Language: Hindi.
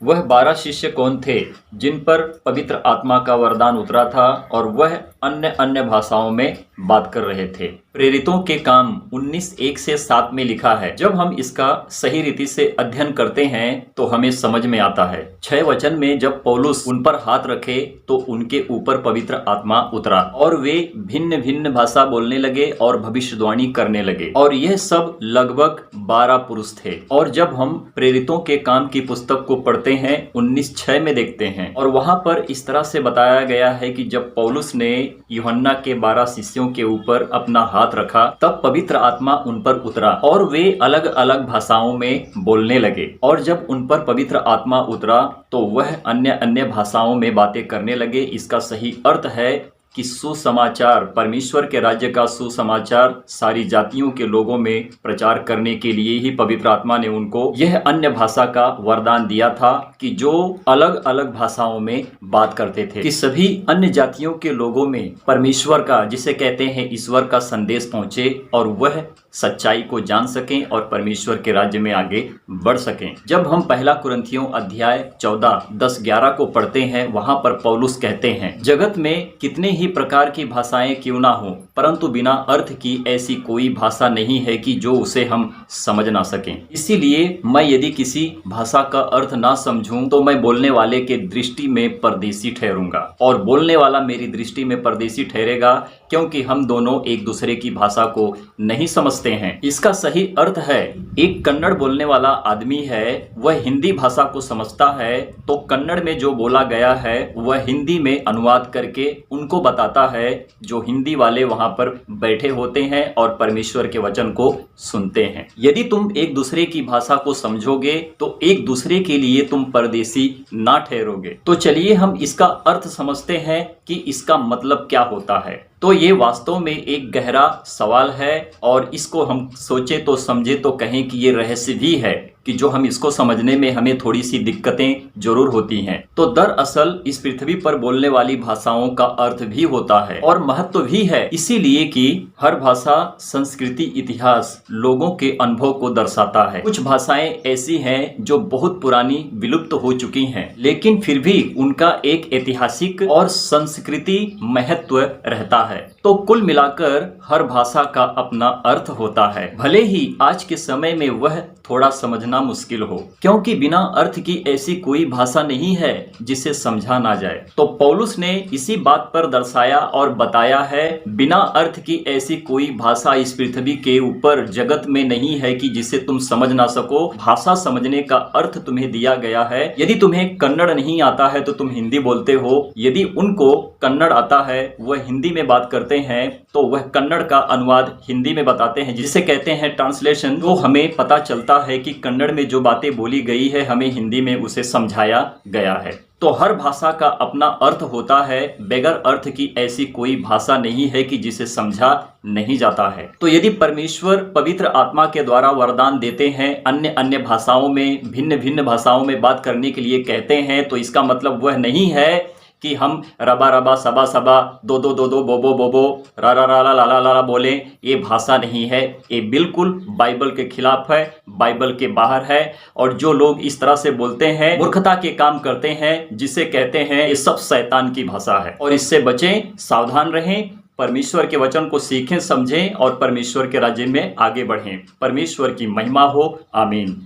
वह 12 शिष्य कौन थे जिन पर पवित्र आत्मा का वरदान उतरा था और वह अन्य अन्य भाषाओं में बात कर रहे थे। प्रेरितों के काम 19:1 से 7 में लिखा है। जब हम इसका सही रीति से अध्ययन करते हैं तो हमें समझ में आता है। 6 वचन में जब पौलुस उन पर हाथ रखे तो उनके ऊपर पवित्र आत्मा उतरा और वे भिन्न भिन्न भाषा बोलने लगे और भविष्यवाणी करने लगे, और यह सब लगभग 12 पुरुष थे। और जब हम प्रेरितों के काम की पुस्तक को पढ़ते हैं 19:6 में देखते हैं, और वहां पर इस तरह से बताया गया है कि जब पौलुस ने यूहन्ना के 12 शिष्यों के ऊपर अपना हाथ रखा तब पवित्र आत्मा उन पर उतरा और वे अलग अलग भाषाओं में बोलने लगे। और जब उन पर पवित्र आत्मा उतरा तो वह अन्य अन्य भाषाओं में बातें करने लगे। इसका सही अर्थ है कि सुसमाचार, परमेश्वर के राज्य का सुसमाचार सारी जातियों के लोगों में प्रचार करने के लिए ही पवित्र आत्मा ने उनको यह अन्य भाषा का वरदान दिया था कि जो अलग अलग भाषाओं में बात करते थे, कि सभी अन्य जातियों के लोगों में परमेश्वर का, जिसे कहते हैं ईश्वर का संदेश पहुंचे और वह सच्चाई को जान सकें और परमेश्वर के राज्य में आगे बढ़ सकें। जब हम पहला कुरिन्थियों अध्याय 14, 10, 11 को पढ़ते हैं, वहां पर पौलुस कहते हैं, जगत में कितने ही प्रकार की भाषाएं क्यों ना हो, परंतु बिना अर्थ की ऐसी कोई भाषा नहीं है कि जो उसे हम समझ ना सकें। इसीलिए मैं यदि किसी भाषा का अर्थ ना समझूं तो मैं बोलने वाले के दृष्टि में परदेशी ठहरूंगा और बोलने वाला मेरी दृष्टि में परदेशी ठहरेगा, क्योंकि हम दोनों एक दूसरे की भाषा को नहीं समझते हैं। इसका सही अर्थ है, एक कन्नड़ बोलने वाला आदमी है, वह हिंदी भाषा को समझता है तो कन्नड़ में जो बोला गया है वह हिंदी में अनुवाद करके उनको बताता है जो हिंदी वाले वहां पर बैठे होते हैं और परमेश्वर के वचन को सुनते हैं। यदि तुम एक दूसरे की भाषा को समझोगे तो एक दूसरे के लिए तुम परदेशी ना ठहरोगे। तो चलिए हम इसका अर्थ समझते हैं कि इसका मतलब क्या होता है। तो ये वास्तव में एक गहरा सवाल है और इसको हम सोचे तो समझे तो कहें कि ये रहस्य भी है कि जो हम इसको समझने में हमें थोड़ी सी दिक्कतें जरूर होती हैं। तो दरअसल इस पृथ्वी पर बोलने वाली भाषाओं का अर्थ भी होता है और महत्व भी है, इसीलिए कि हर भाषा संस्कृति, इतिहास, लोगों के अनुभव को दर्शाता है। कुछ भाषाएं ऐसी हैं जो बहुत पुरानी, विलुप्त हो चुकी हैं, लेकिन फिर भी उनका एक ऐतिहासिक और संस्कृति महत्व रहता है। तो कुल मिलाकर हर भाषा का अपना अर्थ होता है, भले ही आज के समय में वह थोड़ा समझना मुश्किल हो, क्योंकि बिना अर्थ की ऐसी कोई भाषा नहीं है जिसे समझा ना जाए। तो पौलुस ने इसी बात पर दर्शाया और बताया है, बिना अर्थ की ऐसी कोई भाषा इस पृथ्वी के ऊपर जगत में नहीं है कि जिसे तुम समझ ना सको। भाषा समझने का अर्थ तुम्हें दिया गया है। यदि तुम्हें कन्नड़ नहीं आता है तो तुम हिंदी बोलते हो, यदि उनको कन्नड़ आता है, वह हिंदी में बात करते हैं, तो वह कन्नड़ का अनुवाद हिंदी में बताते हैं, जिसे कहते हैं ट्रांसलेशन। तो हमें पता चलता है कि कन्नड़ में जो बातें बोली गई है हमें हिंदी में उसे समझाया गया है। तो हर भाषा का अपना अर्थ होता है, बगैर अर्थ की ऐसी कोई भाषा नहीं है कि जिसे समझा नहीं जाता है। तो यदि परमेश्वर पवित्र आत्मा के द्वारा वरदान देते हैं, अन्य अन्य भाषाओं में, भिन्न भिन्न भाषाओं में बात करने के लिए कहते हैं, तो इसका मतलब वह नहीं है कि हम रबा रबा सबा सबा दो दो दो दो बोबो बोबो रा रा रा ला ला ला ला बोले। ये भाषा नहीं है, ये बिल्कुल बाइबल के खिलाफ है, बाइबल के बाहर है। और जो लोग इस तरह से बोलते हैं, मूर्खता के काम करते हैं, जिसे कहते हैं, ये सब शैतान की भाषा है और इससे बचें, सावधान रहें। परमेश्वर के वचन को सीखें, समझें और परमेश्वर के राज्य में आगे बढ़ें। परमेश्वर की महिमा हो। आमीन।